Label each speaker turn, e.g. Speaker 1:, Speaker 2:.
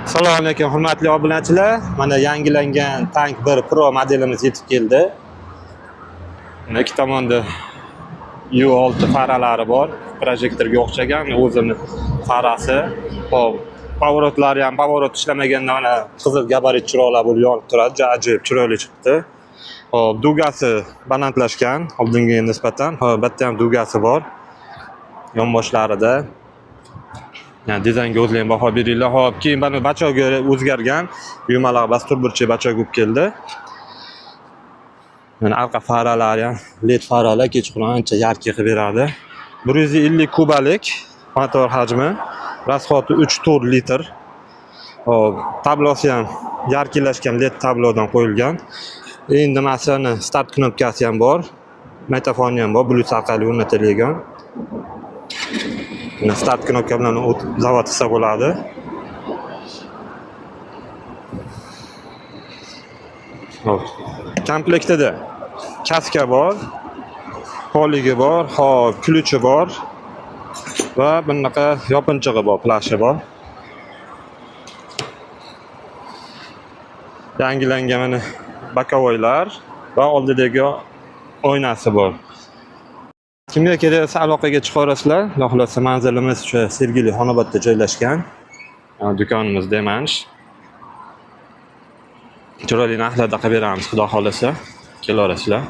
Speaker 1: Assalomu alaykum hurmatli obunachilar. Mana yangilangan Tank 1 Pro modelimiz yetib keldi. Mana ikki tomonda U6 faralari bor. Projektorga o'xshagan o'zini farasi. Hop, pavorotlari ham pavorot ishlamaganda mana qizil gabarit chiroqlar bo'lib yonib turadi. Ajoyib chiroyli chiqdi. Hop, dugasi balandlashgan oldingiga nisbatan. Hop, bu yerda ham dugasi bor. Yonboshlarida. Yani dizaynga o'zlaring baho beringlar. Hop, keyin mana bachogi o'zgargan. Yumalar bas turburchi bachog bo'lib keldi. Mana arqa faralari ham LED faralar kechqurun ancha yarq qilib beradi. 150 kubalik motor hajmi, rasxoti 3,4 litr. Hop, tablosi ham yarqilashgan LED tablodan qo'yilgan. Endi masalan start knopkasi ham bor. Mikrofoni ham bor, Bluetooth orqali o'rnatilgan. Start knopka bilan zavod qilsa bo'ladi. Hop. Komplektida kaska bor, poligi bor, hop, ключи bor va bunaqa yopinchig'i bor, plashi bor. Yangilangan mana bokovoylar va oldidagi oynasi bor. Kimga kerak bo'lsa aloqaga chiqarasizlar. Xohlasa manzilimiz o'sha Sergeli Xonobodda joylashgan. Do'konimiz Demanch. Chiroyli narxlarda qilib beramiz, xudo xolasa. Kelaverasizlar.